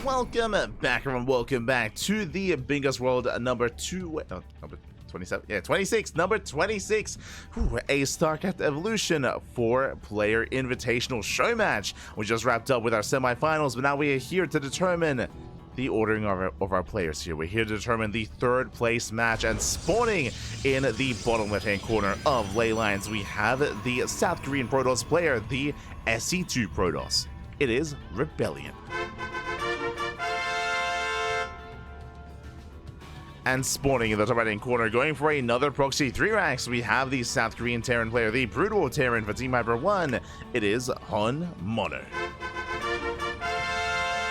welcome back, everyone. Welcome back to the Bingus World number 27. Yeah, 26. Number 26. A StarCraft Evolution 4-player invitational show match. We just wrapped up with our semifinals, but now we are here to determine the ordering of our players here. We're here to determine the third place match, and spawning in the bottom left-hand corner of ley lines, we have the South Korean Protoss player, the SE2 Protoss. It is ReBellioN. And spawning in the top right-hand corner, going for another proxy 3 ranks, we have the South Korean Terran player, the Brutal Terran for Team Hyper 1. It is HonMonO.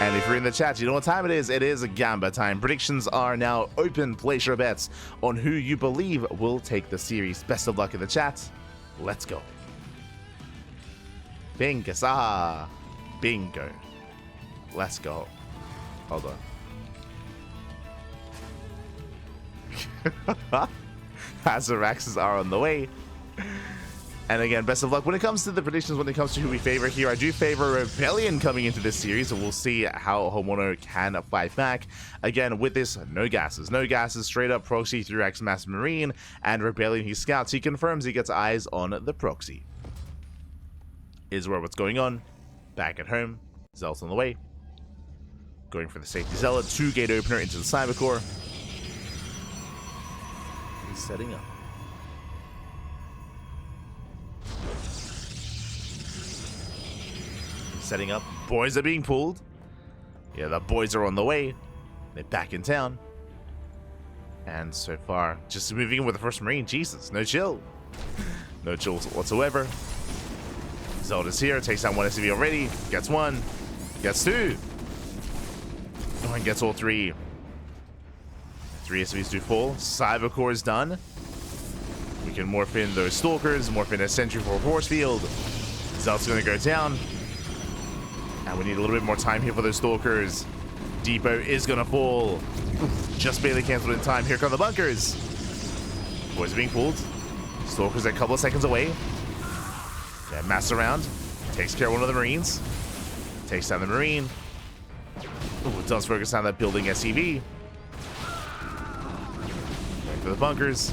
And if you're in the chat, you know what time it is. It is Gamba time. Predictions are now open. Place your bets on who you believe will take the series. Best of luck in the chat. Let's go. Bingus. Bingo. Let's go. Hold on. Azaraxes are on the way. And again, best of luck when it comes to the predictions, when it comes to who we favor here. I do favor ReBellioN coming into this series, so we'll see how HonMonO can fight back. Again, with this, no gases. No gases, straight up proxy 3x Mass Marine, and ReBellioN, he scouts, he confirms, he gets eyes on the proxy. Is where what's going on. Back at home, Zealot's on the way. Going for the safety Zealot, 2-gate opener into the Cyber Core. He's setting up. Setting up. Boys are being pulled. Yeah, the boys are on the way. They're back in town. And so far, just moving in with the first Marine. Jesus, no chill. No chill whatsoever. Zelda's here. Takes down one SCV already. Gets one. Gets two. Oh, and gets all three. 3 SCVs do fall. Cyber Core is done. We can morph in those Stalkers. Morph in a Sentry for a Force Field. Zelda's going to go down. And we need a little bit more time here for those Stalkers. Depot is going to fall. Just barely canceled in time. Here come the bunkers. Boys are being pulled. Stalkers a couple of seconds away. Yeah, mass around. Takes care of one of the Marines. Takes down the Marine. Ooh, it does focus on that building SCV. Back to the bunkers.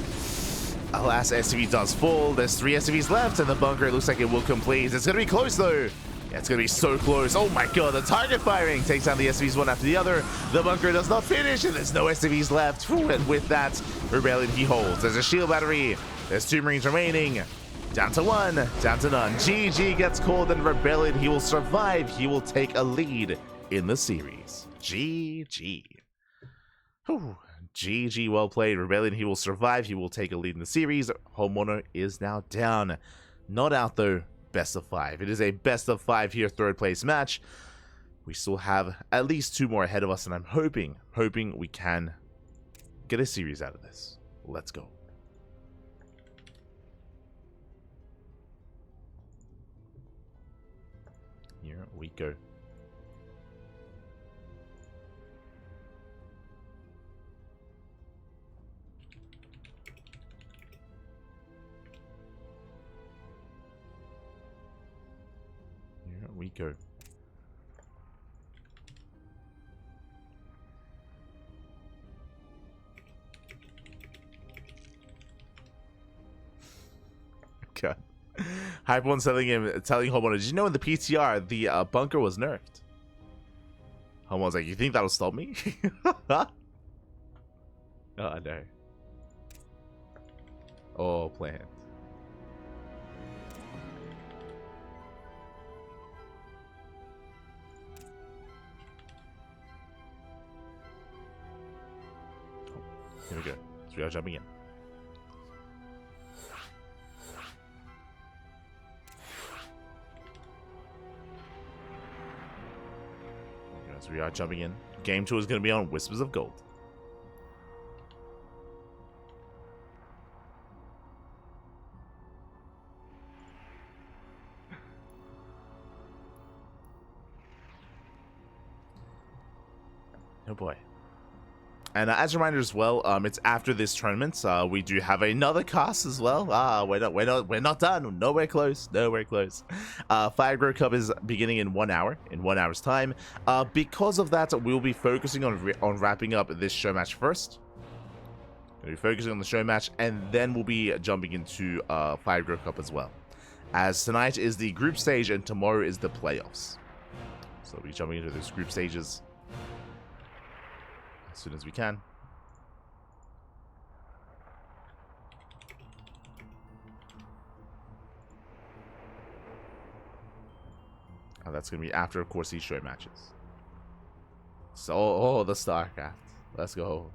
Alas, SCV does fall. There's 3 SCVs left, and the bunker looks like it will complete. It's going to be close, though. Yeah, it's going to be so close. Oh my god, the target firing takes down the SCVs one after the other. The bunker does not finish, and there's no SCVs left. Whew, and with that, ReBellioN, he holds. There's a shield battery. There's 2 Marines remaining. Down to 1, down to none. GG gets called, and ReBellioN, he will survive. He will take a lead in the series. GG. Whew. GG, well played. ReBellioN, he will survive. He will take a lead in the series. HonMonO is now down. Not out, though. Best of 5. It is a best of 5 here, third place match. We still have at least 2 more ahead of us, and I'm hoping we can get a series out of this. Let's go. Here we go. Here we go. God. Hype1 telling HonMonO, did you know in the PTR the bunker was nerfed? HonMonO's like, you think that'll stop me? Oh no. Oh, plant. Here we go. So we are jumping in. So we are jumping in. Game 2 is going to be on Whispers of Gold. Oh boy. And as a reminder as well, it's after this tournament. We do have another cast as well. We're not done. Nowhere close. Nowhere close. Fire Grow Cup is beginning in 1 hour. In 1 hour's time. Because of that, we'll be focusing on wrapping up this show match first. We'll be focusing on the show match, and then we'll be jumping into Fire Grow Cup as well. As tonight is the group stage, and tomorrow is the playoffs. So we'll be jumping into those group stages as soon as we can. And that's going to be after, of course, these show matches. So, oh, the StarCraft. Let's go.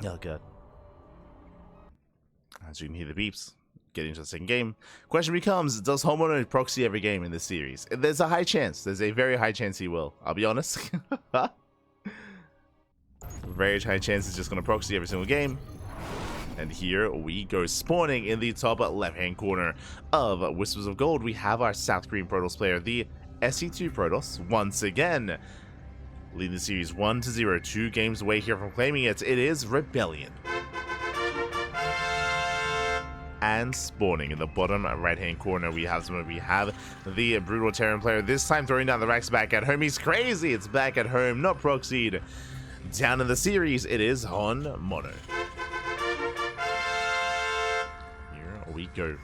Oh, good. As you can hear the beeps, getting into the second game. Question becomes, does HonMonO proxy every game in this series? There's a high chance. There's a very high chance he will. I'll be honest. Very high chance he's just going to proxy every single game. And here we go. Spawning in the top left-hand corner of Whispers of Gold, we have our South Korean Protoss player, the SE2 Protoss, once again. Leading the series 1-0, 2 games away here from claiming it. It is ReBellioN. And spawning in the bottom right-hand corner, we have the Brutal Terran player, this time throwing down the racks back at home. He's crazy. It's back at home, not proxied. Down in the series, it is HonMonO. Here we go.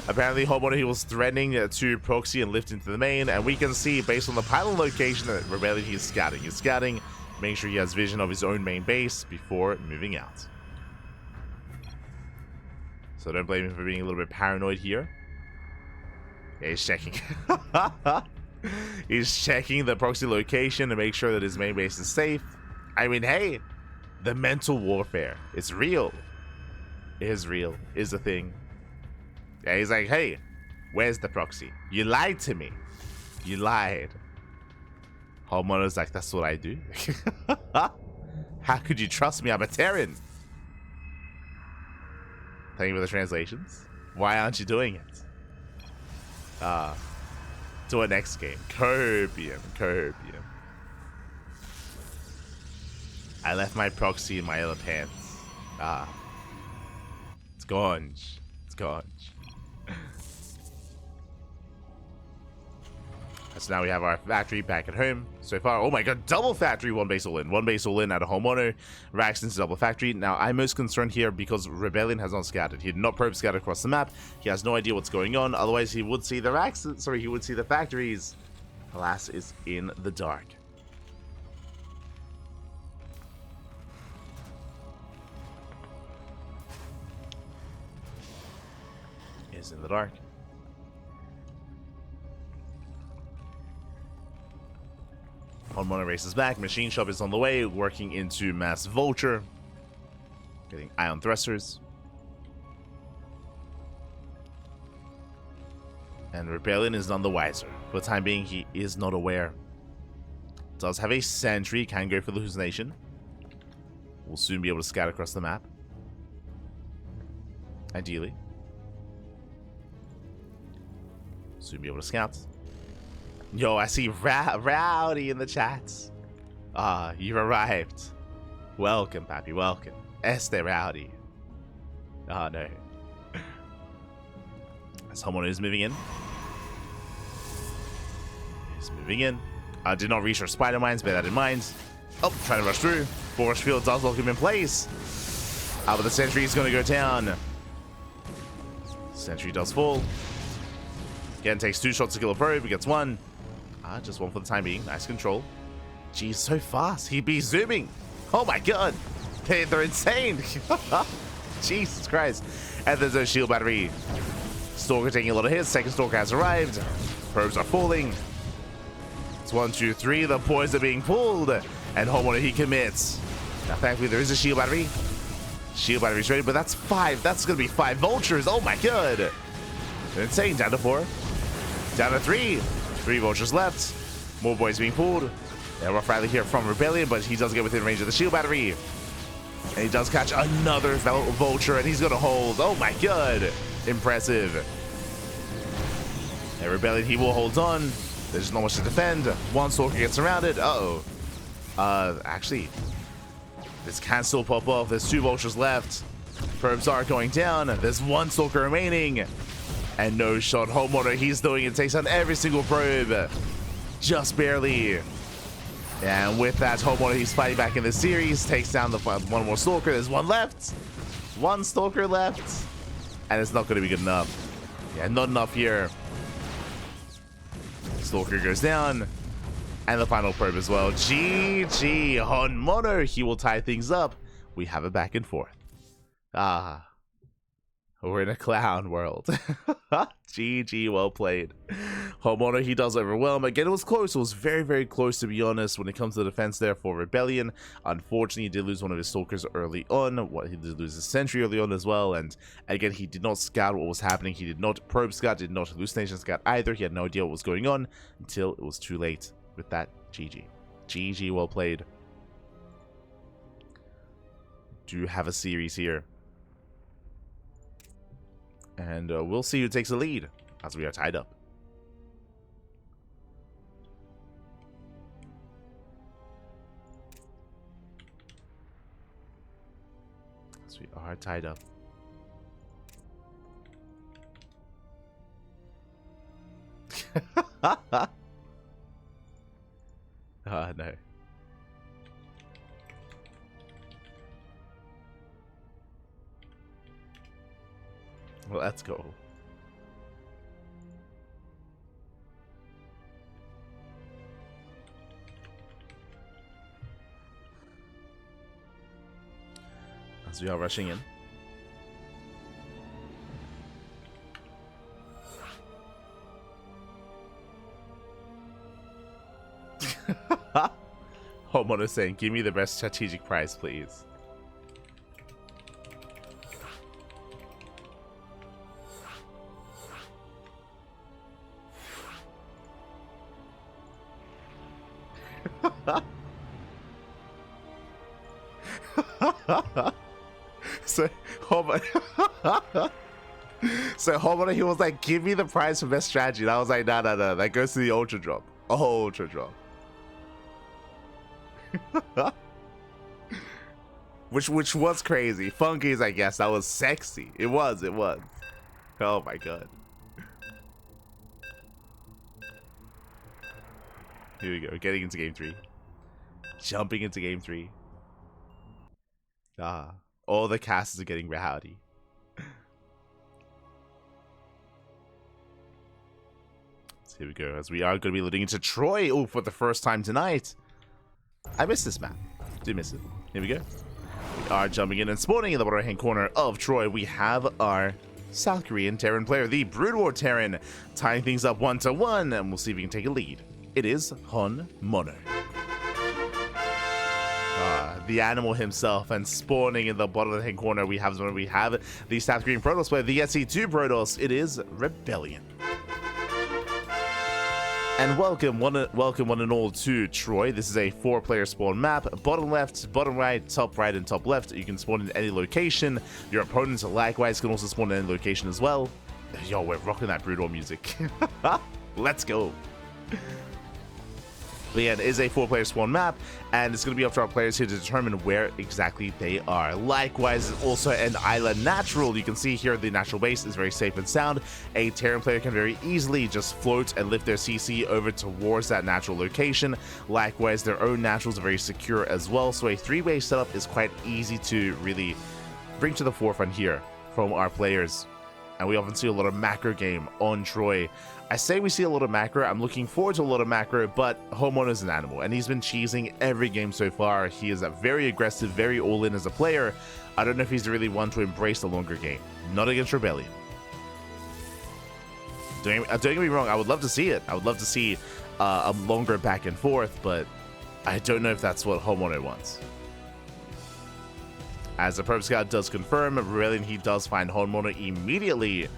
Apparently, HonMonO, he was threatening to proxy and lift into the main, and we can see, based on the pylon location, that ReBellioN, he is scouting. He's scouting, making sure he has vision of his own main base before moving out. So don't blame him for being a little bit paranoid here. Yeah, he's checking. He's checking the proxy location to make sure that his main base is safe. I mean, hey, the mental warfare, it's real. It is real, is a thing. Yeah, he's like, hey, where's the proxy? You lied to me. You lied. HonMonO's like, that's what I do. How could you trust me? I'm a Terran. Thank you for the translations. Why aren't you doing it? To our next game. Corbium. I left my proxy in my other pants. It's gone. It's gone. So now we have our factory back at home. So far, oh my god, double factory, one base all in. One base all in at a HonMonO. Raxton's double factory. Now, I'm most concerned here because ReBellioN has not scouted. He did not probe scout across the map. He has no idea what's going on. Otherwise, he would see the he would see the factories. Alas, is in the dark. Is in the dark. HonMonO races back. Machine Shop is on the way, working into Mass Vulture. Getting Ion Thrusters. And ReBellioN is none the wiser. For the time being, he is not aware. Does have a sentry, can go for the hallucination. Will soon be able to scout across the map. Ideally. Soon be able to scout. Yo, I see Rowdy in the chats. You've arrived. Welcome, Pappy, welcome. Este Rowdy. Oh, no. Someone is moving in. He's moving in. Did not reach our spider mines, bear that in mind. Oh, trying to rush through. Force field does lock him in place. But the sentry is going to go down. Sentry does fall. Again, takes 2 shots to kill a probe. He gets 1. Just 1 for the time being. Nice control. Geez, so fast. He'd be zooming. Oh my god. They're insane. Jesus Christ. And there's no shield battery. Stalker taking a lot of hits. Second Stalker has arrived. Probes are falling. It's 1, 2, 3. The boys are being pulled. And HonMonO, he commits. Now, thankfully, there is a shield battery. Shield battery's ready, but that's 5. That's going to be 5 vultures. Oh my god. They're insane. Down to 4. Down to 3. 3 vultures left. More boys being pulled. Yeah, rough rally here from ReBellioN, but he does get within range of the shield battery. And he does catch another vulture, and he's going to hold. Oh my god. Impressive. And ReBellioN, he will hold on. There's not much to defend. One stalker gets surrounded. Uh-oh. Actually, this can still pop off. There's 2 vultures left. Probes are going down. There's 1 stalker remaining. And no shot. HonMonO, he's doing it. Takes on every single probe. Just barely. And with that, HonMonO, he's fighting back in the series. Takes down the 1 more stalker. There's 1 left. 1 stalker left. And it's not going to be good enough. Yeah, not enough here. Stalker goes down. And the final probe as well. GG. HonMonO, he will tie things up. We have a back and forth. Ah. We're in a clown world. GG, well played. HonMonO, he does overwhelm. Again, it was close. It was very, very close, to be honest, when it comes to the defense there for ReBellioN. Unfortunately, he did lose one of his stalkers early on. He did lose his sentry early on as well. And again, he did not scout what was happening. He did not probe scout, did not hallucination scout either. He had no idea what was going on until it was too late. With that, GG. GG, well played. Do have a series here. And we'll see who takes the lead as we are tied up. As we are tied up. Oh, no. Well, let's go. As we are rushing in. HonMonO saying, give me the best strategic prize, please. So HonMonO, he was like, give me the prize for best strategy. And I was like, no, that goes to the ultra drop. Ultra drop. which was crazy. Funky's, I guess. That was sexy. It was. Oh my god. Here we go. Getting into game 3. Jumping into game 3. Ah. All the casters are getting rowdy. So here we go. As we are going to be loading into Troy. Oh, for the first time tonight. I miss this map. Do miss it. Here we go. We are jumping in and spawning in the bottom right-hand corner of Troy. We have our South Korean Terran player, the Brood War Terran, tying things up 1-1, and we'll see if we can take a lead. It is HonMonO. The animal himself, and spawning in the bottom right-hand corner, we have the South Korean Protoss player, the SC2 Protoss. It is ReBellioN. And welcome one and all to Troy. This is a 4-player spawn map. Bottom left, bottom right, and top left. You can spawn in any location. Your opponents likewise can also spawn in any location as well. Yo, we're rocking that Brood War music. Let's go. But yeah, it is a 4-player spawn map, and it's going to be up to our players here to determine where exactly they are. Likewise, it's also an island natural. You can see here the natural base is very safe and sound. A Terran player can very easily just float and lift their CC over towards that natural location. Likewise, their own naturals are very secure as well, so a 3-way setup is quite easy to really bring to the forefront here from our players. And we often see a lot of macro game on Troy. I say we see a lot of macro. I'm looking forward to a lot of macro, but HonMonO is an animal, and he's been cheesing every game so far. He is a very aggressive, very all-in as a player. I don't know if he's really one to embrace the longer game. Not against ReBellioN. Don't get me wrong, I would love to see it. I would love to see a longer back and forth, but I don't know if that's what HonMonO wants. As the Probe Scout does confirm, ReBellioN, he does find HonMonO immediately.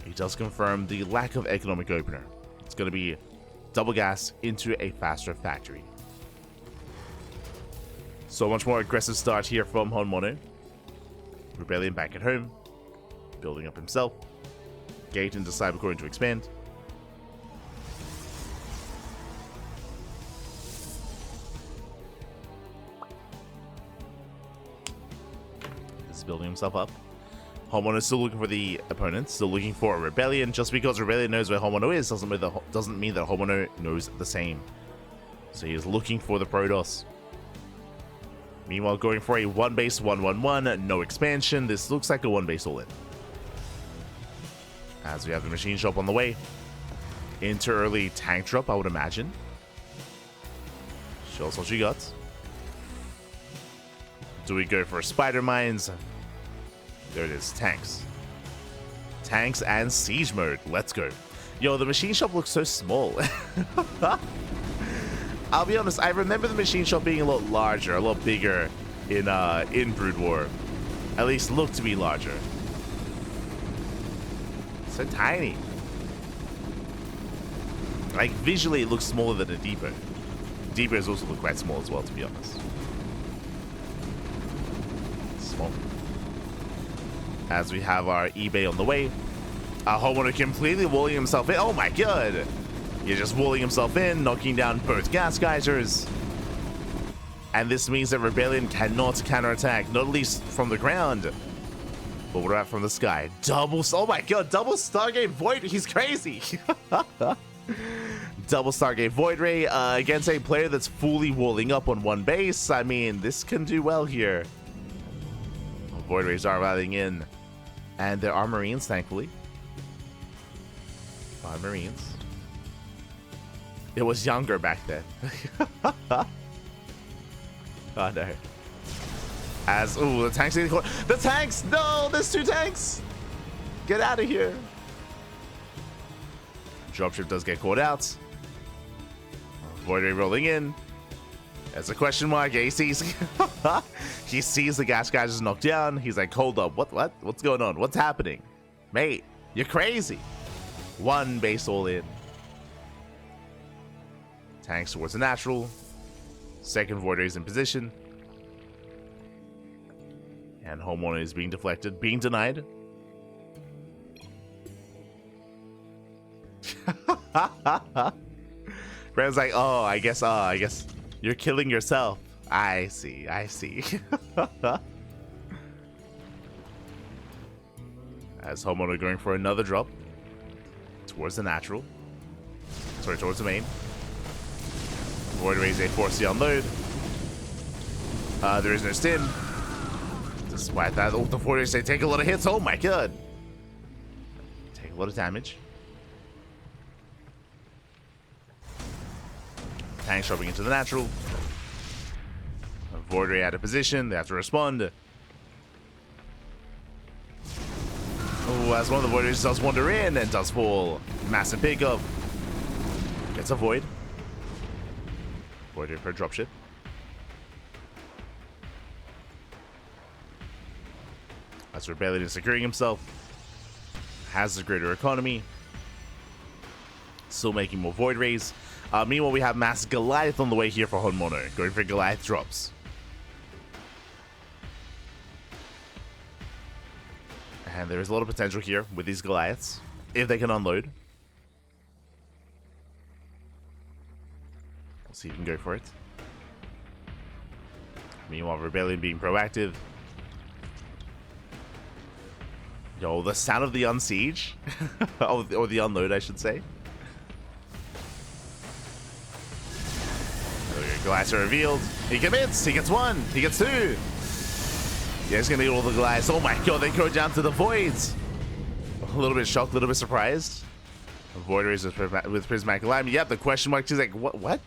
He does confirm the lack of economic opener. It's going to be double gas into a faster factory. So much more aggressive start here from HonMonO. ReBellioN back at home, building up himself. Gate into Cybercore to expand. He's building himself up. HonMonO is still looking for the opponents, still looking for a ReBellioN. Just because ReBellioN knows where HonMonO is doesn't mean that HonMonO knows the same. So he is looking for the Protoss. Meanwhile, going for a 1 base 1-1-1, no expansion. This looks like a 1 base all in. As we have the machine shop on the way. Into early tank drop, I would imagine. Shows what she got. Do we go for spider mines? There it is, tanks. Tanks and siege mode. Let's go. Yo, the machine shop looks so small. I'll be honest, I remember the machine shop being a lot larger, a lot bigger in Brood War. At least looked to be larger. So tiny. Like, visually it looks smaller than a depot. Depots also look quite small as well, to be honest. Small. As we have our eBay on the way. HonMonO completely walling himself in. Oh my god! He's just walling himself in, knocking down both gas geysers. And this means that ReBellioN cannot counterattack, not at least from the ground. But what about from the sky? Oh my god, double Stargate Void, he's crazy! Double Stargate Void Ray against a player that's fully walling up on 1 base. I mean, this can do well here. Void Rays are rallying in. And there are Marines, thankfully. 5 Marines. It was younger back then. Oh no. Ooh, the tanks getting caught. The tanks! No! There's 2 tanks! Get out of here. Dropship does get caught out. Void Ray rolling in. There's a question mark. He sees he sees the gas guys just knocked down. He's like, hold up, what's going on? What's happening? Mate, you're crazy. 1 base all in. Tanks towards the natural. Second Void Ray is in position. And HonMonO is being deflected, being denied. Brand's like, oh, I guess you're killing yourself. I see. As HonMonO going for another drop towards the natural. Sorry, towards the main. Void Rays a force the unload. There is no stim. Despite that, the Void Rays, they take a lot of hits. Oh my god. Take a lot of damage. Tanks dropping into the natural. Void Ray out of position. They have to respond. Oh, as one of the Void Rays does wander in and does fall. Massive pickup. Gets a Void. Void Ray for a dropship. As ReBellioN is securing himself. Has a greater economy. Still making more Void Rays. Meanwhile, we have Mass Goliath on the way here for HonMonO. Going for Goliath drops. And there is a lot of potential here with these Goliaths. If they can unload. We'll see if we can go for it. Meanwhile, ReBellioN being proactive. Yo, the sound of the unsiege. or the unload, I should say. Goliaths are revealed. He commits. He gets 1. He gets 2. Yeah, he's gonna get all the Goliaths. Oh my god, they go down to the Voids. A little bit shocked, a little bit surprised. Void Rays with Prismatic Alignment. Yep, the question mark is like, what?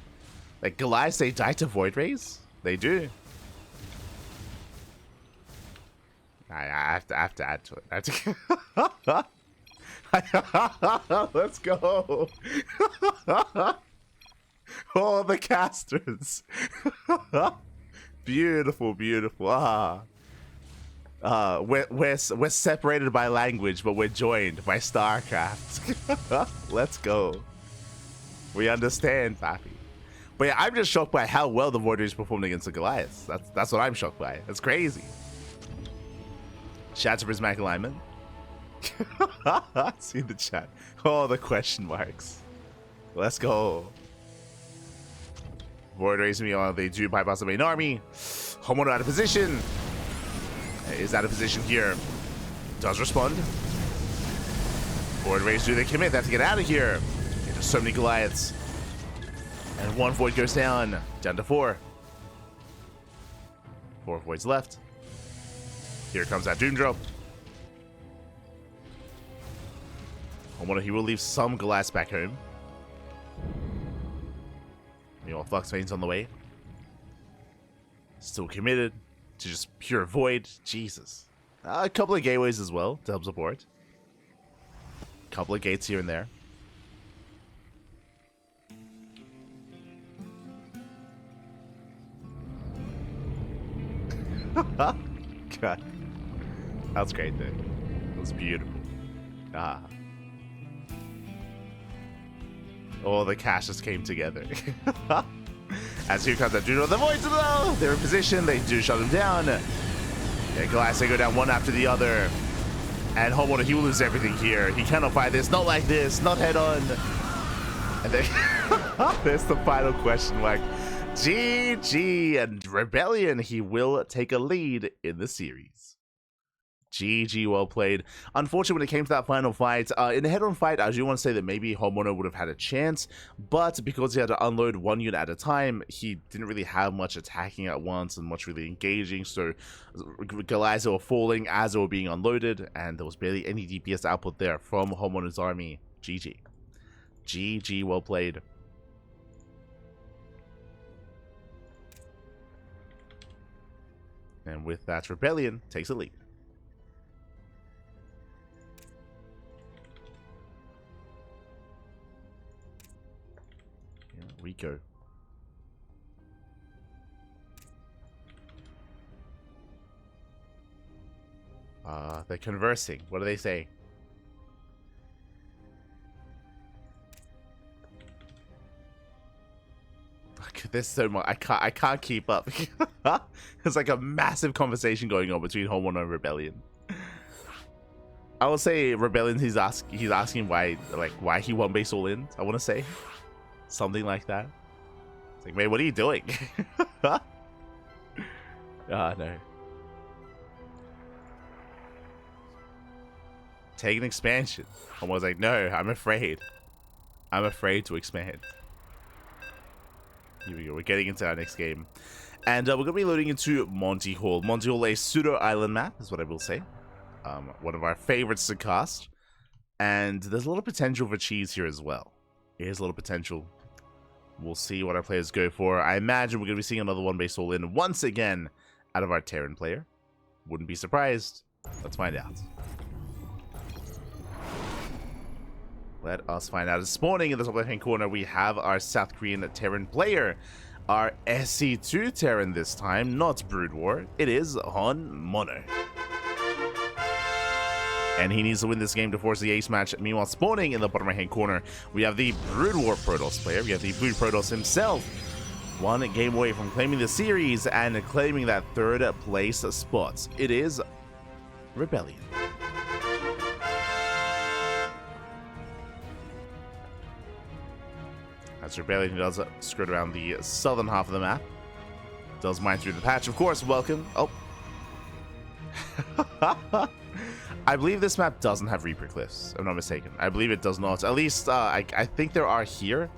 Like, Goliaths, they die to Void Rays? They do. I have to add to it. Let's go. Oh, the casters. Beautiful. We're separated by language, but we're joined by StarCraft. Let's go. We understand, Pappy. But yeah, I'm just shocked by how well the Void Rage performed against the Goliaths. That's what I'm shocked by. That's crazy. Shout out to Prismatic Alignment. See the chat. Oh, the question marks. Let's go. Void Rage me on. They do bypass the main army. HonMonO out of position. Is out of position here. Does respond. Void Rage do they commit? They have to get out of here. There's so many Goliaths. And one Void goes down. Down to 4. 4 Voids left. Here comes that Doom Drop. HonMonO, he will leave some Goliaths back home. Meanwhile, Flux Veins on the way. Still committed to just pure Void. Jesus. A couple of gateways as well to help support. A couple of gates here and there. God. That was great, though. That was beautiful. Ah. All the caches came together. As here comes that dude on the Voids though. They're in position. They do shut him down. Yeah, Glass, they go down one after the other. And HonMonO, he will lose everything here. He cannot fight this. Not like this. Not head on. And then there's the final question mark. GG. And ReBellioN, he will take a lead in the series. GG, well played. Unfortunately, when it came to that final fight, in the head-on fight, I do want to say that maybe HonMonO would have had a chance, but because he had to unload one unit at a time, he didn't really have much attacking at once and much really engaging, so Goliaths were falling as they were being unloaded, and there was barely any DPS output there from HonMonO's army. GG. GG, well played. And with that, ReBellioN takes a lead. Rico. They're conversing. What do they say? There's so much. I can't keep up. There's like a massive conversation going on between HonMonO and ReBellioN. I will say ReBellioN. He's asking why he won base all in. I want to say. Something like that. It's like, man, what are you doing? Ah, no. Take an expansion. I was like, no, I'm afraid. I'm afraid to expand. Here we go. We're getting into our next game. And we're going to be loading into Monty Hall. Monty Hall, a pseudo-island map, is what I will say. One of our favorites to cast. And there's a lot of potential for cheese here as well. Here's a lot of potential. We'll see what our players go for. I imagine we're going to be seeing another one base all in once again out of our Terran player. Wouldn't be surprised. Let's find out. Let us find out. This morning in the top left-hand corner, we have our South Korean Terran player. Our SC2 Terran this time, not Brood War. It is HonMonO. And he needs to win this game to force the ace match. Meanwhile, spawning in the bottom right-hand corner, we have the Brood War Protoss player. We have the Brood Protoss himself. One game away from claiming the series and claiming that third place spot. It is ReBellioN. As ReBellioN does skirt around the southern half of the map. Does mine through the patch, of course. Welcome. Oh. I believe this map doesn't have Reaper Cliffs, if I'm not mistaken. I believe it does not. At least, I think there are here,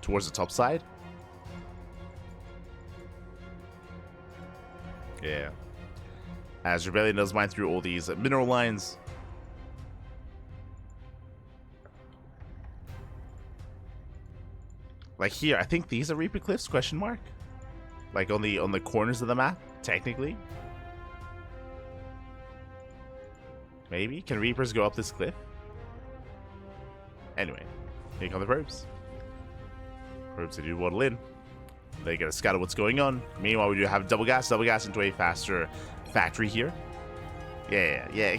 towards the top side. Yeah. As ReBellioN does mine through all these mineral lines. Like here, I think these are Reaper Cliffs, question mark? Like on the corners of the map, technically. Maybe? Can Reapers go up this cliff? Anyway, here come the probes. Probes, they do waddle in. They get a scout of what's going on. Meanwhile, we do have double gas into a faster factory here. Yeah.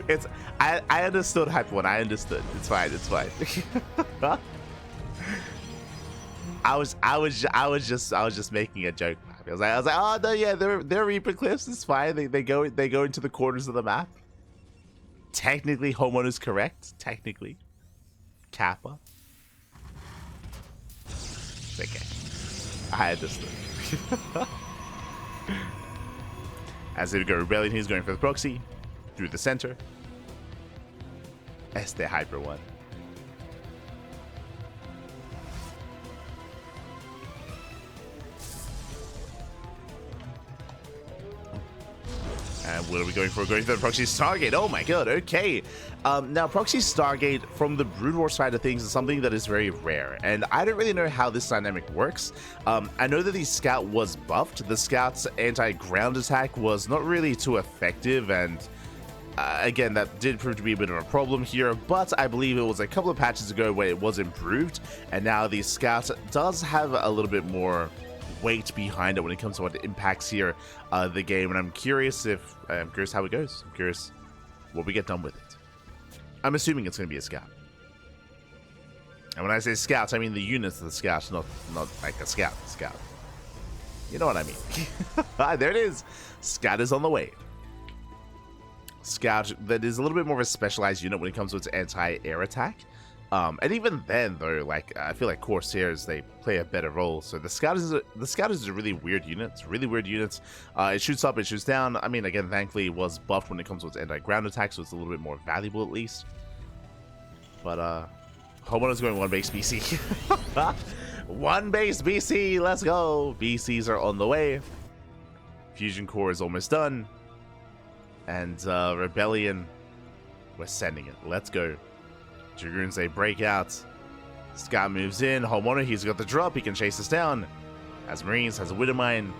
It's I understood Hype One. I understood. It's fine. It's fine. I was just making a joke. I was like, oh no, yeah, they're Reaper cliffs. It's fine. They go into the corners of the map. Technically, HonMonO is correct. Technically, Kappa. It's okay. I understood. As they go, ReBellioN, he's going for the proxy through the center. Este Hyper One. And what are we going for? Going for the Proxy Stargate. Oh my god, okay. Now, Proxy Stargate, from the Brood War side of things, is something that is very rare. And I don't really know how this dynamic works. I know that the Scout was buffed. The Scout's anti-ground attack was not really too effective. And again, that did prove to be a bit of a problem here. But I believe it was a couple of patches ago where it was improved. And now the Scout does have a little bit more weight behind it when it comes to what impacts here the game, and I'm curious how it goes. I'm curious what we get done with it. I'm assuming it's going to be a scout, and when I say scouts, I mean the units of the scouts, not like a scout. You know what I mean? There it is. Scout is on the way. Scout that is a little bit more of a specialized unit when it comes to its anti-air attack. And even then, though, like I feel like Corsairs, they play a better role. So the Scout is a really weird unit. It's really weird units. It shoots up, it shoots down. I mean, again, thankfully, it was buffed when it comes to its anti-ground attack, so it's a little bit more valuable at least. But HonMonO's going one base BC. One base BC. Let's go. BCs are on the way. Fusion Core is almost done, and ReBellioN, we're sending it. Let's go. Dragoons, they break out. Scout moves in. HonMonO, he's got the drop. He can chase us down. Has Marines, has a Widowmine.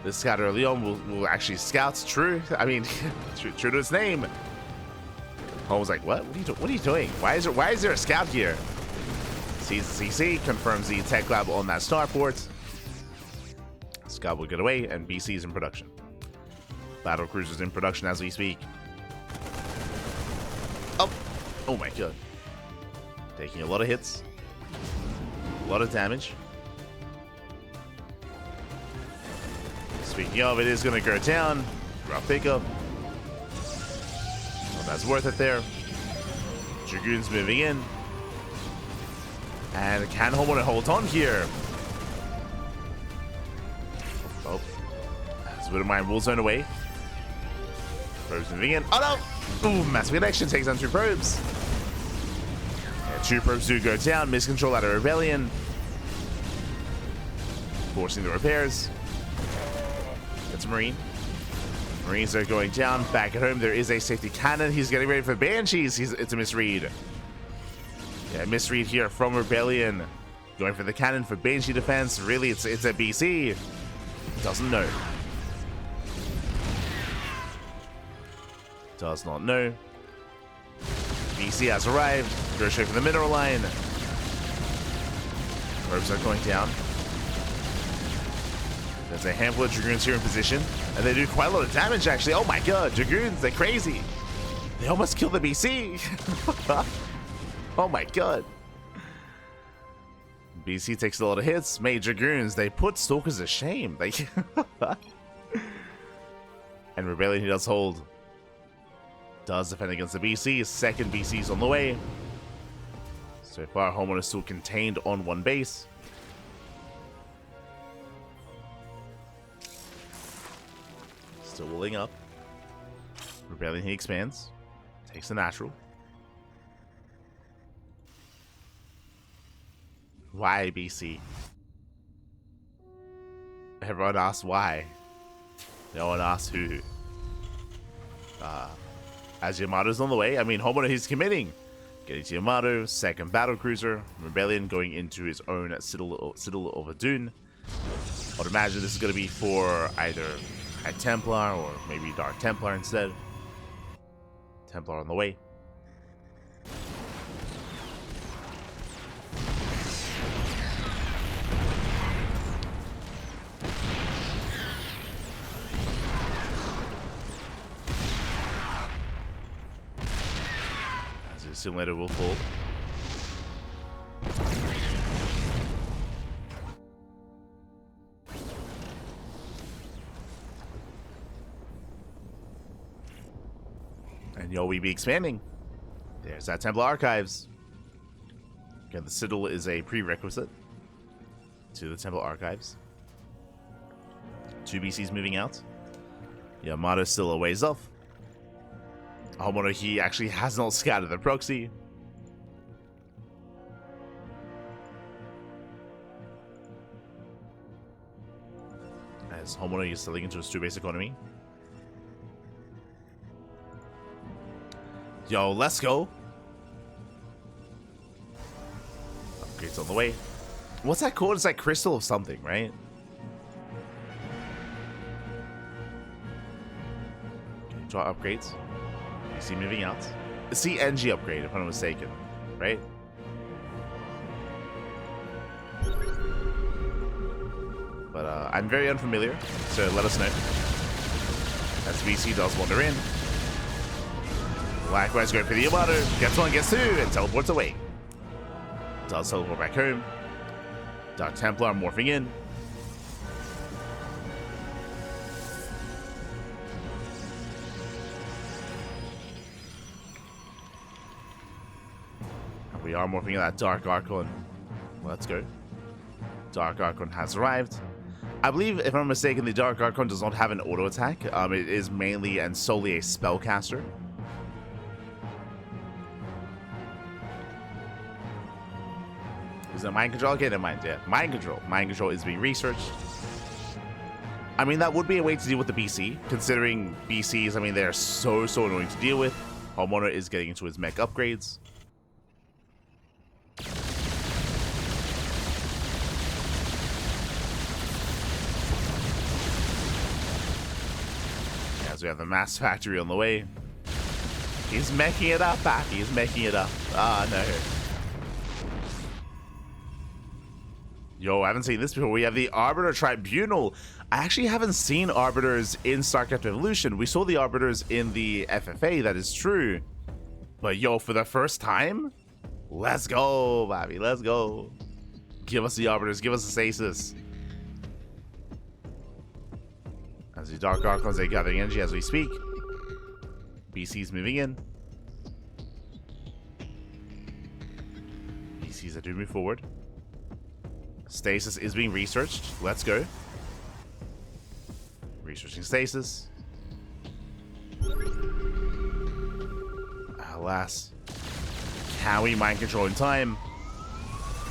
This Scout early on will actually scout. True. I mean, true to its name. HonMonO's like, what? What are you doing? Why is there a Scout here? Sees the CC, confirms the tech lab on that starport. Scout will get away, and BC is in production. Battle Cruiser's in production as we speak. Oh my god. Taking a lot of hits. A lot of damage. Speaking of, it is going to go down. Rough pickup. Well, that's worth it there. Dragoons moving in. And can HonMonO hold on here? Oh. Widowmine will zone away. Probes moving in. Oh no! Ooh, massive connection takes down two probes. And two probes do go down. Miscontrol out of ReBellioN. Forcing the repairs. It's Marine. Marines are going down. Back at home, there is a safety cannon. He's getting ready for Banshees. It's a misread. Yeah, misread here from ReBellioN. Going for the cannon for Banshee defense. Really, it's a BC. Doesn't know. Does not know. BC has arrived. Go straight for the mineral line. Probes are going down. There's a handful of Dragoons here in position, and they do quite a lot of damage actually. Oh my god, Dragoons, they're crazy. They almost killed the BC. Oh my god. BC takes a lot of hits. Made Dragoons, they put Stalkers to shame. They and ReBellioN, he does hold. Does defend against the BC. Second BC's on the way. So far, HonMonO is still contained on one base. Still willing up. ReBellioN, he expands. Takes the natural. Why BC? Everyone asks why. No one asks who. As Yamato's on the way, I mean, HonMonO, he's committing. Getting to Yamato, second battle cruiser. ReBellioN going into his own Citadel of Adun. I'd imagine this is going to be for either a Templar or maybe Dark Templar instead. Templar on the way. The simulator will fall. And yo, we be expanding. There's that Templar Archives. Again, the Citadel is a prerequisite to the Temple Archives. 2 BCs moving out. Yamato's still a ways off. HonMonO, he actually has not scattered the proxy. As HonMonO is selling into his 2-base economy. Yo, let's go. Upgrades on the way. What's that called? It's like crystal of something, right? Okay, draw upgrades. You see moving out. It's the NG upgrade, if I'm not mistaken, right? But I'm very unfamiliar, so let us know. As VC does wander in. Likewise, go for the Yamato. Gets 1, gets 2, and teleports away. Does teleport back home. Dark Templar morphing in. We are morphing in that Dark Archon. Let's go. Dark Archon has arrived. I believe, if I'm not mistaken, the Dark Archon does not have an auto attack. It is mainly and solely a spellcaster. Is it mind control? Okay, never mind. Yeah, mind control. Mind control is being researched. I mean, that would be a way to deal with the BC, considering BCs, I mean, they're so annoying to deal with. HonMonO is getting into his mech upgrades. As we have the mass factory on the way. He's meching it up, Pappy. He's meching it up. Ah, no. Yo, I haven't seen this before. We have the Arbiter Tribunal. I actually haven't seen Arbiters in StarCraft Evolution. We saw the Arbiters in the FFA, that is true. But yo, for the first time? Let's go, Bobby. Let's go. Give us the Arbiters. Give us the Stasis. As the Dark Archons are gathering energy as we speak. BC's moving in. BCs do move forward. Stasis is being researched. Let's go. Researching Stasis. Alas. Can we mind control in time?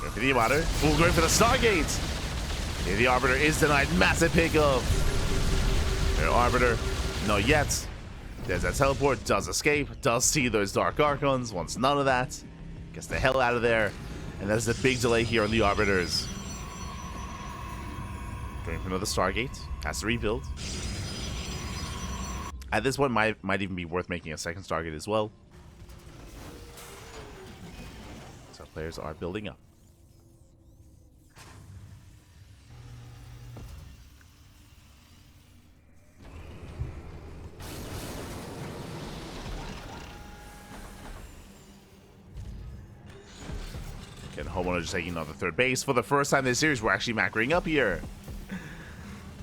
Go for the Yamato. We'll go for the Stargate. Here the Arbiter is denied. Massive pickup. No Arbiter. Not yet. There's that teleport. Does escape. Does see those Dark Archons. Wants none of that. Gets the hell out of there. And there's a big delay here on the Arbiters. Going for another Stargate. Has to rebuild. At this point, might even be worth making a second Stargate as well. So players are building up. Again, HonMonO just taking another 3rd base. For the first time in this series, we're actually macroing up here.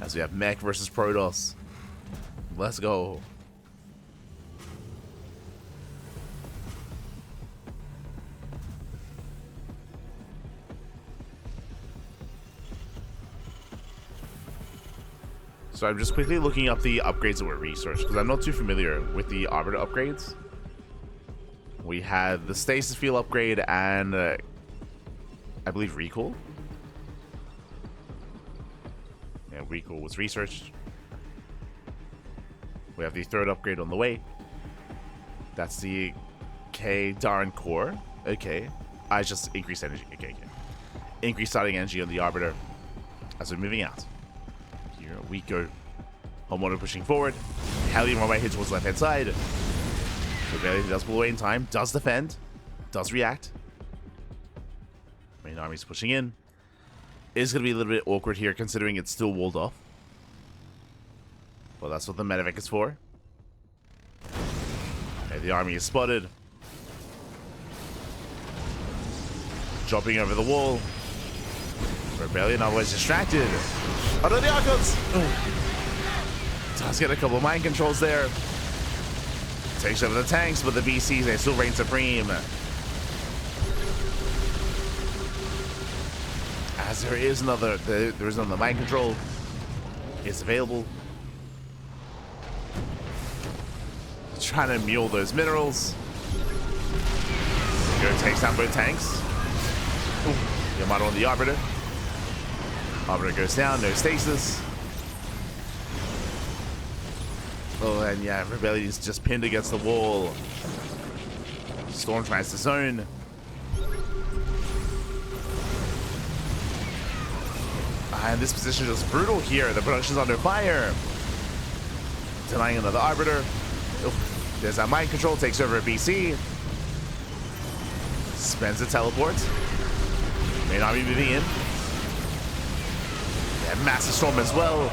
As we have Mech versus Protoss. Let's go. So I'm just quickly looking up the upgrades that were researched, because I'm not too familiar with the Arbiter upgrades. We had the Stasis Field upgrade and I believe Recall. Yeah, Recall was researched. We have the 3rd upgrade on the way. That's the K Darn Core. Okay. I just increased energy. Okay. Increased starting energy on the Arbiter as we're moving out. Here we go. HonMonO pushing forward. Hellion Runway hits towards the left hand side. ReBellioN does pull away in time. Does defend. Does react. Main army's pushing in. Is going to be a little bit awkward here considering it's still walled off. Well, that's what the medevac is for. Okay, the army is spotted. Dropping over the wall. ReBellioN always distracted. Oh no, the Archons! Does get a couple of mind controls there. Takes over the tanks, but the BCs, they still reign supreme. As there is another mind control. It's available. Trying to mule those minerals. Go takes down both tanks. Yamato on the Arbiter. Arbiter goes down, no stasis. Oh, and yeah, ReBellion's just pinned against the wall. Storm tries to zone. And this position is just brutal here. The production's under fire. Denying another Arbiter. There's that mind control, takes over a BC. Spends a teleport. May not be moving in. And massive storm as well.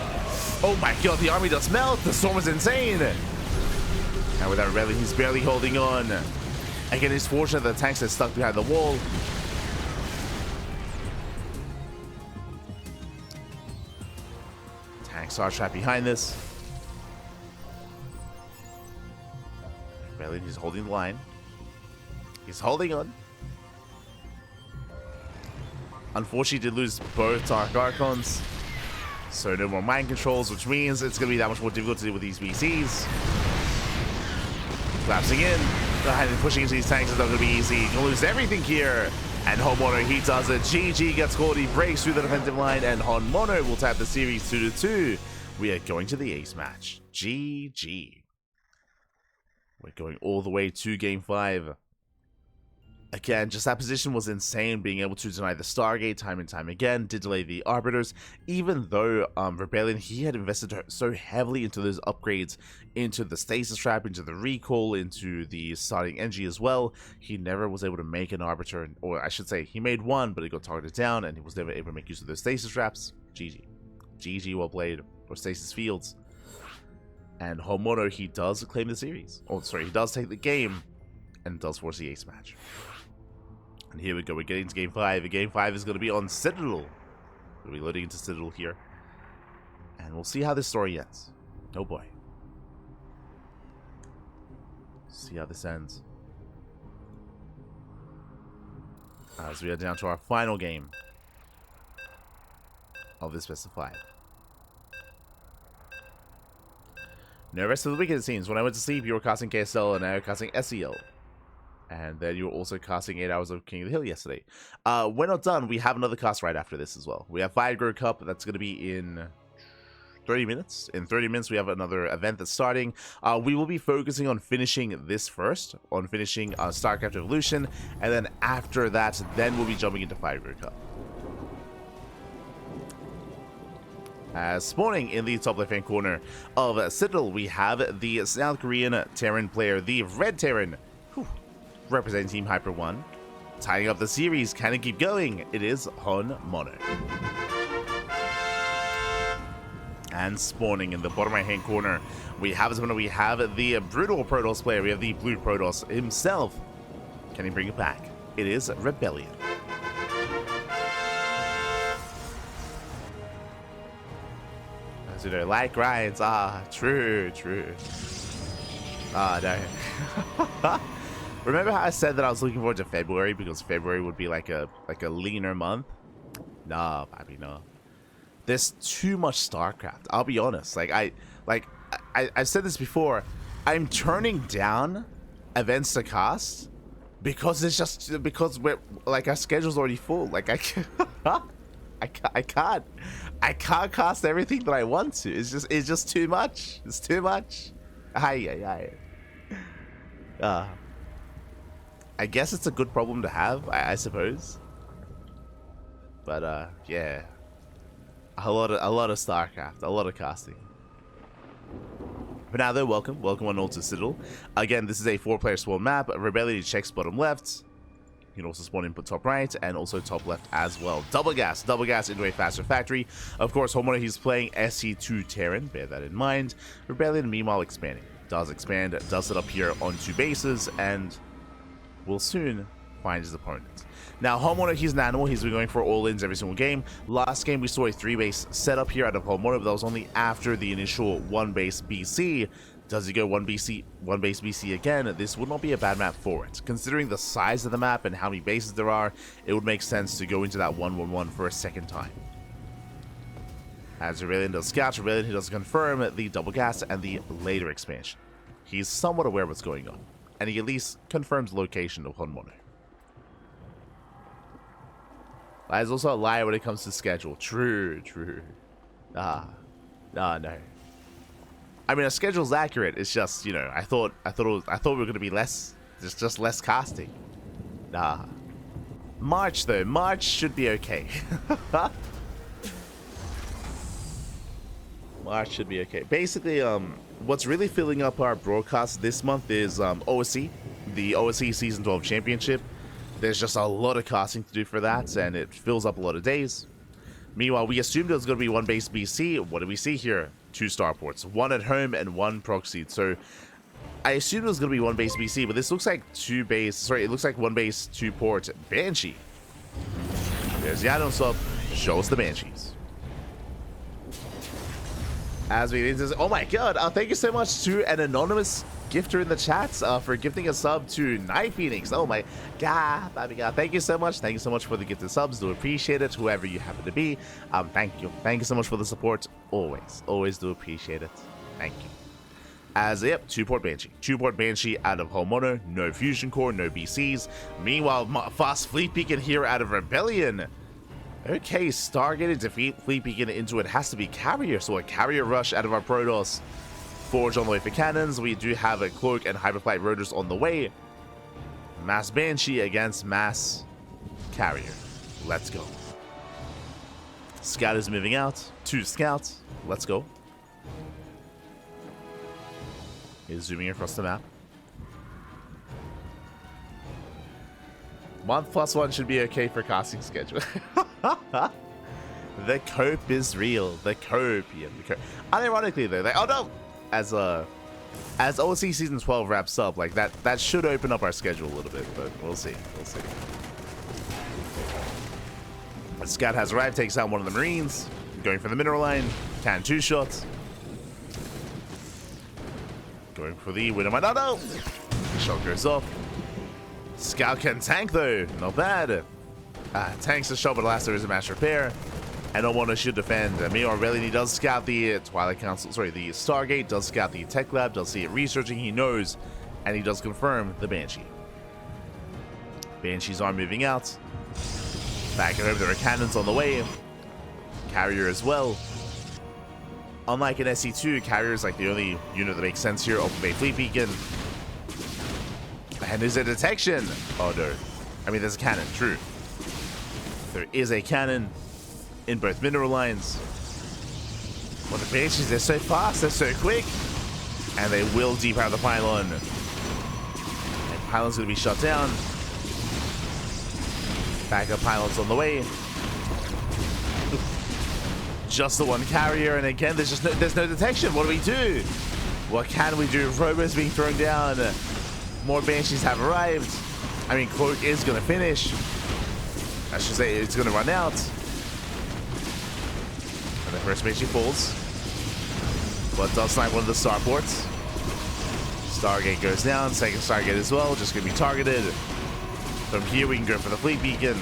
Oh my god, the army does melt. The storm is insane. And without ReBellioN, he's barely holding on. Again, it's fortunate that the tanks are stuck behind the wall. Tanks are trapped behind this. ReBellioN, he's holding the line. He's holding on. Unfortunately, did lose both Dark Archons. So no more mind controls, which means it's going to be that much more difficult to deal with these BCs. Collapsing in. And pushing into these tanks is not going to be easy. Going to lose everything here. And HonMonO, he does it. GG gets caught. He breaks through the defensive line. And HonMonO will tap the series 2-2. We are going to the ace match. GG. We're going all the way to Game 5. Again, just that position was insane, being able to deny the Stargate time and time again, did delay the Arbiters, even though ReBellioN, he had invested so heavily into those upgrades, into the Stasis Trap, into the Recall, into the Starting Energy as well. He never was able to make an Arbiter, or I should say, he made one, but it got targeted down, and he was never able to make use of those Stasis Traps. GG. GG, well played, or Stasis Fields. And HonMonO, he does claim the series. Oh, sorry, he does take the game, and does force the ace match. And here we go, we're getting to Game 5. And Game 5 is going to be on Citadel. We'll be loading into Citadel here. And we'll see how this story ends. Oh boy. See how this ends. As we are down to our final game of this best of 5. No rest of the weekend, it seems. When I went to sleep, you were casting KSL and now you're casting SEL. And then you were also casting 8 hours of King of the Hill yesterday. We're not done. We have another cast right after this as well. We have Fire Grow Cup. That's going to be in 30 minutes. In 30 minutes, we have another event that's starting. We will be focusing on finishing this first. On finishing StarCraft Evolution. And then after that, then we'll be jumping into Fire Grow Cup. Spawning in the top left-hand corner of Citadel, we have the South Korean Terran player, the Red Terran. Representing Team Hyper 1. Tying up the series, can it keep going? It is HonMonO. And spawning in the bottom right hand corner, we have the brutal Protoss player. We have the blue Protoss himself. Can he bring it back? It is ReBellioN. As you know, like grinds. True. No. Remember how I said that I was looking forward to February because February would be like a leaner month? Nah, Bobby, no. There's too much StarCraft. I'll be honest. I've said this before. I'm turning down events to cast because we're like our schedule's already full. Like I can't cast everything that I want to. It's just too much. It's too much. I guess it's a good problem to have, I suppose. But yeah, a lot of StarCraft, a lot of casting. But now though, welcome on all to Citadel. Again, this is a 4-player spawn map. ReBellioN checks bottom left. You can also spawn input top right and also top left as well. Double gas into a faster factory. Of course, HonMonO, he's playing SC2 Terran. Bear that in mind. ReBellioN meanwhile expanding. Does expand, does set up here on 2 bases, and will soon find his opponent. Now, HonMonO, he's an animal. He's been going for all-ins every single game. Last game, we saw a 3-base setup here out of HonMonO, but that was only after the initial 1-base BC. Does he go 1-base BC again? This would not be a bad map for it. Considering the size of the map and how many bases there are, it would make sense to go into that 1-1-1 for a second time. As ReBellioN does scout, ReBellioN, he does confirm the double gas and the later expansion. He's somewhat aware of what's going on, and he at least confirms the location of HonMonO. There's also a lie when it comes to schedule. True. No. I mean, our schedule's accurate. It's just, you know, I thought we were gonna be less, just less casting. Nah. March though, March should be okay. March should be okay. Basically, what's really filling up our broadcast this month is OSC, the OSC Season 12 Championship. There's just a lot of casting to do for that, and it fills up a lot of days. Meanwhile, we assumed it was going to be 1-base BC. What do we see here? 2 starports, 1 at home and 1 proxy. So I assumed it was going to be 1-base BC, but this looks like 2-base. Sorry, it looks like 1-base 2-port Banshee. There's the item sub. Show us the Banshees. As we oh my god! Thank you so much to an anonymous gifter in the chats for gifting a sub to Night Phoenix. Oh my god, thank you so much. Thank you so much for the gifted subs. Do appreciate it, whoever you happen to be. Thank you so much for the support. Always do appreciate it. Thank you. As yep, 2-port Banshee out of HonMonO. No fusion core, no BCs. Meanwhile, fast fleet beacon here out of ReBellioN. Okay, Stargate defeat fleet beacon into it has to be carrier, so a carrier rush out of our Protoss. Forge on the way for cannons. We do have a cloak and hyperflight rotors on the way. Mass Banshee against mass carrier. Let's go. Scout is moving out. 2 scouts. Let's go. He's zooming across the map. Month +1 should be okay for casting schedule. The cope is real. The cope. Unironically though, oh no! As OSC Season 12 wraps up, like that should open up our schedule a little bit, but we'll see. The scout has arrived, takes out one of the Marines, going for the mineral line, can 2 shots. Going for the winner. No! Shot goes off. Scout can tank though, not bad. Tanks the shot, but alas, there is a mass repair. And HonMonO should defend. Meanwhile, ReBellioN does scout the Twilight Council, sorry, the Stargate, does scout the Tech Lab, does see it researching, he knows, and he does confirm the Banshee. Banshees are moving out. Back and over, there are cannons on the way. Carrier as well. Unlike an SC2, Carrier is like the only unit that makes sense here. Open Bay Fleet Beacon. And there's a detection. Oh no. I mean, there's a cannon, true. There is a cannon in both mineral lines. Well, the Banshees, they're so fast, they're so quick. And they will deep out the pylon. And pylon's gonna be shut down. Backup pylons on the way. Just the one carrier, and again, there's no detection. What do we do? What can we do? Robo's being thrown down. More Banshees have arrived. I mean, Cloak is gonna finish. I should say it's gonna run out. And the first Banshee falls. But does snipe one of the starports. Stargate goes down. Second Stargate as well. Just gonna be targeted. From here, we can go for the Fleet Beacon.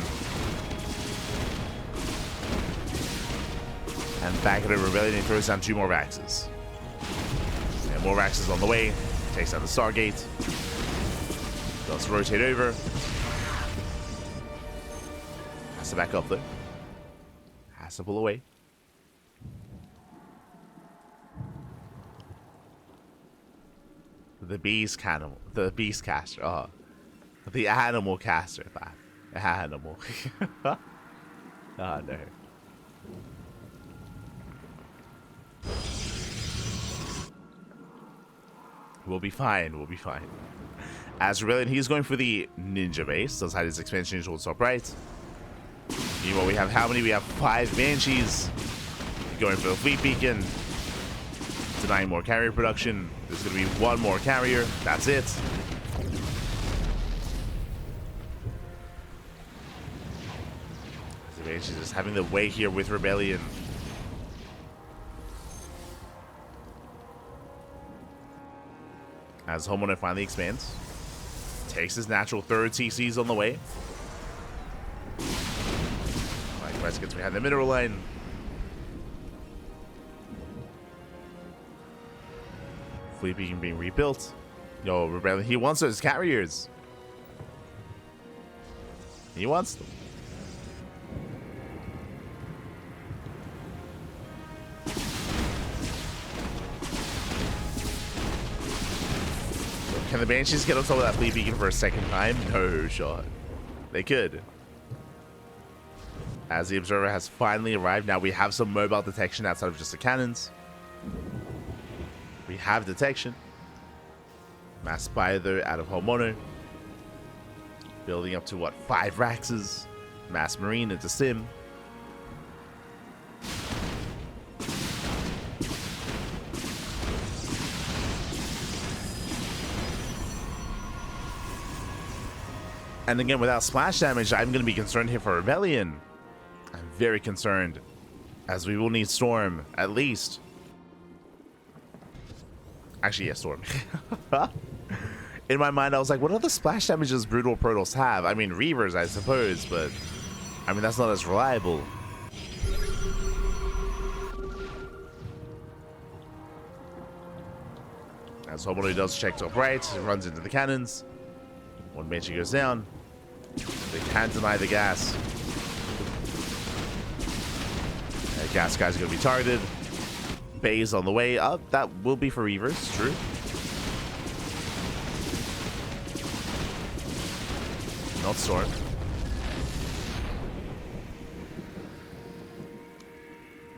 And back at a ReBellioN, and throws down 2 more Vaxes. And more Vaxes on the way. Takes out the Stargate. Does rotate over. Has to back up though. Has to pull away. The beast animal. The beast caster. Oh. The animal caster. Animal. Oh no. We'll be fine. We'll be fine. As ReBellioN, he's going for the ninja base. Does hide his expansion towards top right. Meanwhile, we have how many? We have 5 Banshees. Going for the Fleet Beacon. Denying more carrier production. There's going to be 1 more carrier. That's it. She's just having the way here with ReBellioN. As HonMonO finally expands. Takes his natural third TCs on the way. Likewise gets behind the mineral line. Fleet beacon being rebuilt. Yo, ReBellioN, he wants those carriers. He wants them. Can the Banshees get on top of that fleet beacon for a second time? No shot. They could. As the observer has finally arrived, now we have some mobile detection outside of just the cannons. We have detection. Mass spy though out of HonMonO. Building up to what, 5 Raxes. Mass Marine into Sim. And again, without splash damage, I'm going to be concerned here for ReBellioN. I'm very concerned, as we will need Storm, at least. Actually, yeah, Storm. In my mind, I was like, what other splash damages Brutal Protoss have? I mean, Reavers, I suppose, but I mean, that's not as reliable. As HonMonO does check top right, runs into the cannons. One Banshee goes down. They can't deny the gas. The gas guy's going to be targeted. Bay's on the way up. That will be for Reavers, true. Not Storm.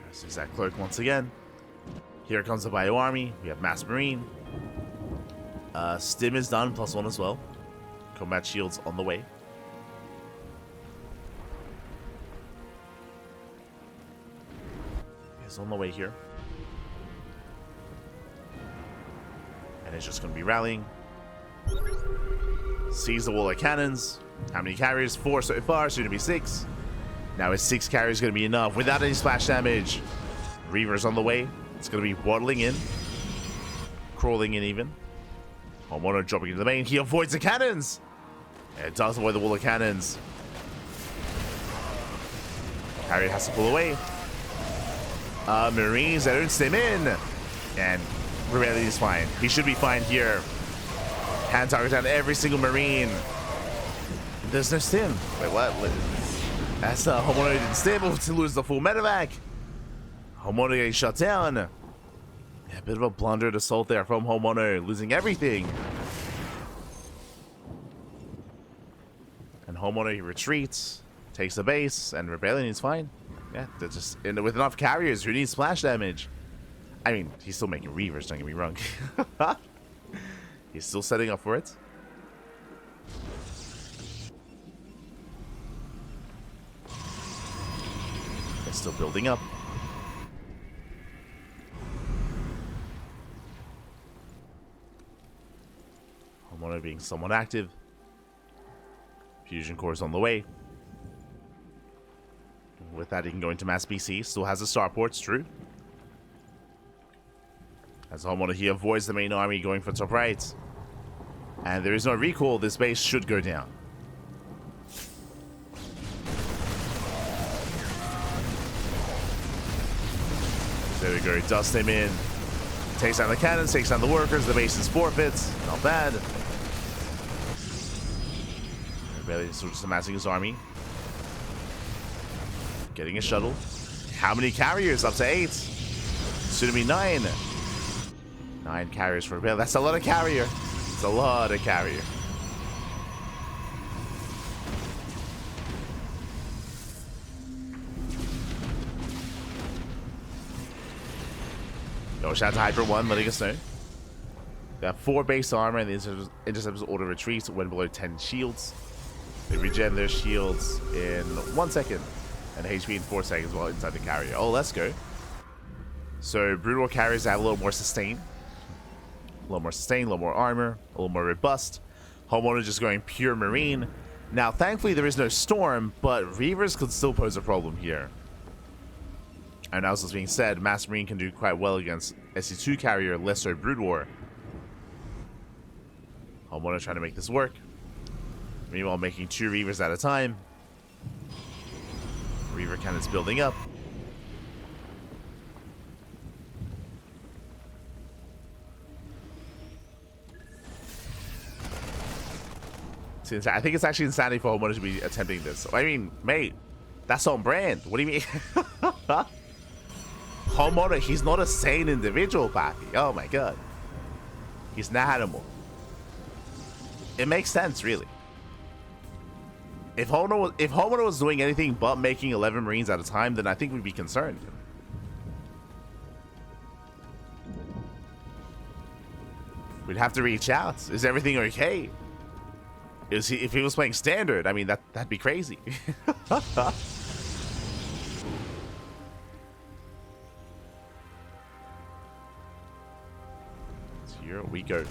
There's the exact cloak once again. Here comes the Bio Army. We have Mass Marine. Stim is done, +1 as well. Combat shields on the way. He's on the way here. And it's just going to be rallying. Sees the wall of cannons. How many carriers? 4 so far, soon to be 6. Now is 6 carriers going to be enough without any splash damage? Reaver's on the way. It's going to be waddling in. Crawling in even. HonMonO dropping into the main. He avoids the cannons. It does avoid the wall of cannons. Carrier has to pull away. Marines, they don't stim in. And ReBellioN is fine. He should be fine here. Hand target down every single Marine. There's no stim. Wait, what? That's HonMonO didn't stim to lose the full medevac. HonMonO getting shut down. Yeah, a bit of a blundered assault there from HonMonO, losing everything. And HonMonO, he retreats, takes the base, and ReBellioN is fine. Yeah, they're just with enough carriers who need splash damage. I mean, he's still making Reavers, don't get me wrong. He's still setting up for it. They're still building up. HonMonO being somewhat active. Fusion cores on the way. With that, he can go into Mass BC. Still has the starports, true. As HonMonO, he avoids the main army going for top right. And there is no recall. This base should go down. There we go. Dust him in. Takes down the cannons, takes down the workers. The base is forfeits. Not bad. ReBellioN still just amassing his army. Getting a shuttle. How many carriers? Up to 8. Soon to be 9. 9 carriers for ReBellioN. That's a lot of carrier. It's a lot of carrier. Yo, shout out to Hyper 1 letting us know. They have 4 base armor and the interceptors auto retreat when below 10 shields. They regen their shields in 1 second and HP in 4 seconds while inside the carrier. Oh, let's go. So brutal carriers have a little more sustain. A little more sustain, a little more armor, a little more robust. HonMonO just going pure marine. Now, thankfully, there is no storm, but Reavers could still pose a problem here. And as was being said, Mass Marine can do quite well against SC2 carrier, less so Brood War. HonMonO trying to make this work. Meanwhile, making 2 Reavers at a time. Reaver cannons building up. I think it's actually insanity for HonMonO to be attempting this. I mean, mate, that's on brand. What do you mean? HonMonO, he's not a sane individual, Pappy. Oh my god. He's an animal. It makes sense, really. If HonMonO was doing anything but making 11 Marines at a time, then I think we'd be concerned. We'd have to reach out. Is everything okay? If he was playing standard, I mean, that'd be crazy. So here we go.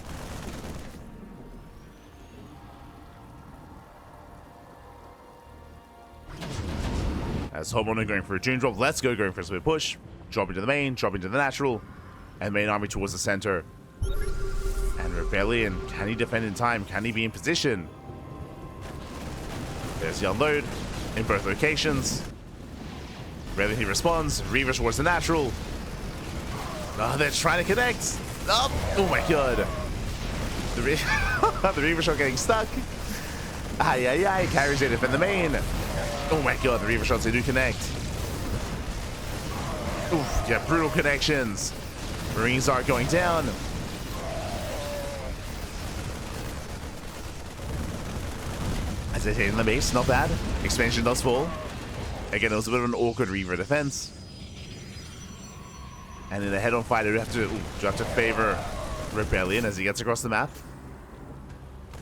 As HonMonO going for a June drop, Let's Go going for a split push, drop into the main, drop into the natural, and main army towards the center. And ReBellioN, can he defend in time? Can he be in position? There's the unload in both locations. ReBellioN, he responds. Reavers towards the natural. Oh, they're trying to connect. Oh my god. The Reaver shot getting stuck. Ay. Carries it defend the main. Oh my god, the Reaver shots, they do connect. Oof, yeah, brutal connections. Marines are going down. As they hit in the base, not bad. Expansion does fall. Again, it was a bit of an awkward Reaver defense. And in a head-on fight, do have to favor ReBellioN as he gets across the map.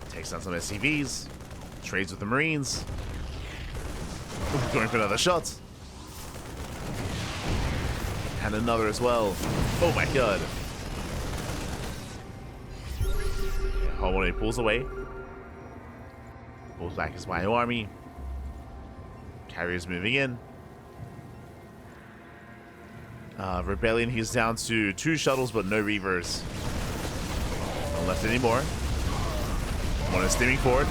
Takes down some SCVs. Trades with the Marines. Ooh, going for another shot. And another as well. Oh my god. Yeah, HonMonO pulls away. Pulls back his Bio army. Carriers moving in. ReBellioN, he's down to 2 shuttles, but no Reavers. Not left anymore. One is steaming forward.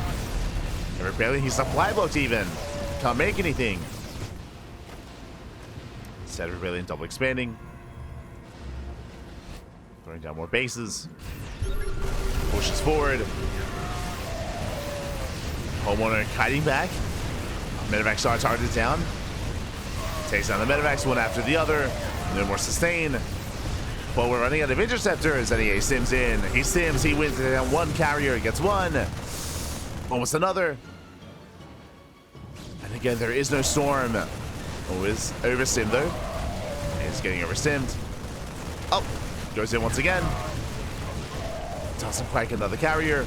And ReBellioN, he's supply blocked even. Can't make anything. Instead, ReBellioN double expanding. Throwing down more bases. Pushes forward. HonMonO kiting back. Medevacs are targeted down. Takes down the Medevacs one after the other. No more sustain. But we're running out of interceptors, and he sims in. He sims, he wins down 1 carrier, gets 1. Almost another. And again, there is no storm. Oh, is overstimmed though. He's getting overstimmed. Oh, goes in once again. Doesn't quite get another carrier,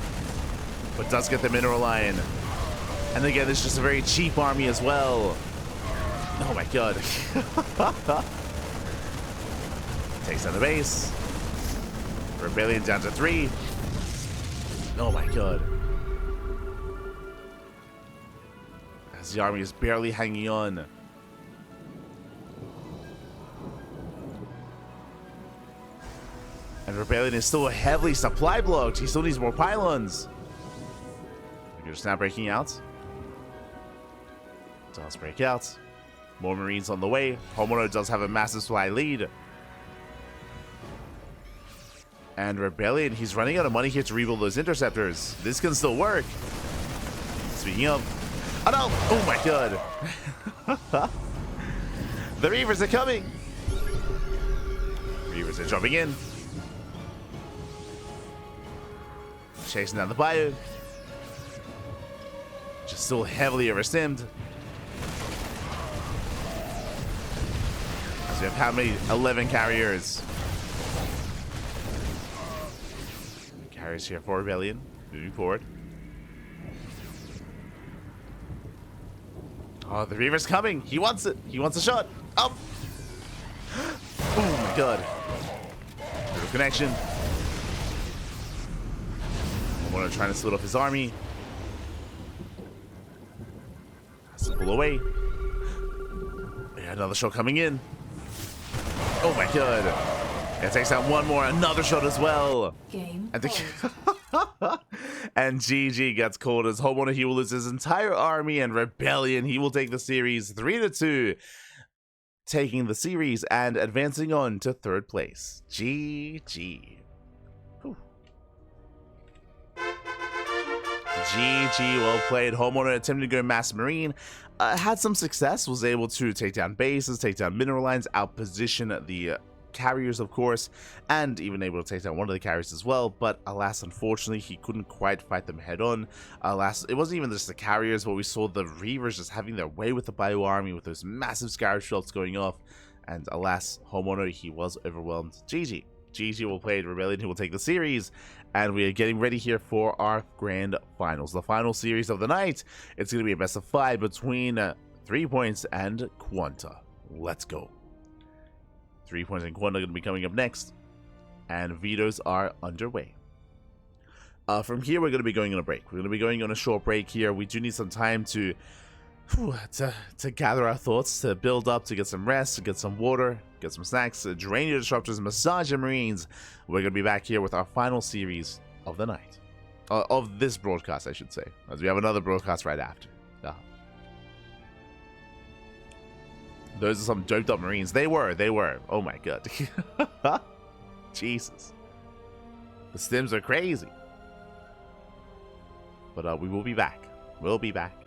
but does get the mineral line. And again, it's just a very cheap army as well. Oh my god. Takes down the base. ReBellioN down to 3. Oh my god. As the army is barely hanging on. And ReBellioN is still heavily supply blocked. He still needs more pylons. We're just now breaking out. Does break out. More Marines on the way. HonMonO does have a massive supply lead. And ReBellioN, he's running out of money here to rebuild those interceptors. This can still work. Speaking of... Oh no! Oh my god! The Reavers are coming! Reavers are jumping in. Chasing down the bio. Just still heavily overstimmed. So we have how many? 11 carriers. Carriers here for ReBellioN. Moving forward. Oh, the Reaver's coming. He wants it. He wants a shot. Up. Oh my god. Little connection. HonMonO trying to split off his army. Has to pull away. Yeah, another shot coming in. Oh my god. It takes out one more, another shot as well. Game. And, and GG gets called as HonMonO. He will lose his entire army, and ReBellioN, he will take the series 3-2, taking the series and advancing on to third place. GG. Whew. GG, well played. HonMonO attempted to go Mass Marine. Had some success, was able to take down bases, take down mineral lines, outposition the carriers, of course, and even able to take down one of the carriers as well, but alas, unfortunately, he couldn't quite fight them head on. Alas, it wasn't even just the carriers, but we saw the Reavers just having their way with the Bio army with those massive scourge shots going off, and alas, HonMonO, he was overwhelmed. GG. GG will play ReBellioN, who will take the series, and we are getting ready here for our grand finals, the final series of the night. It's going to be a best of 5 between 3 Points and Quanta. Let's go. 3 Points and Quanta are going to be coming up next, and vetoes are underway. From here, we're going to be going on a break. We're going to be going on a short break here. We do need some time to gather our thoughts, to build up, to get some rest, to get some water, get some snacks, drain your disruptors, massage your marines. We're going to be back here with our final series of the night. Of this broadcast, I should say, as we have another broadcast right after. Those are some doped up marines. They were. Oh my god. Jesus. The stims are crazy. But we will be back. We'll be back.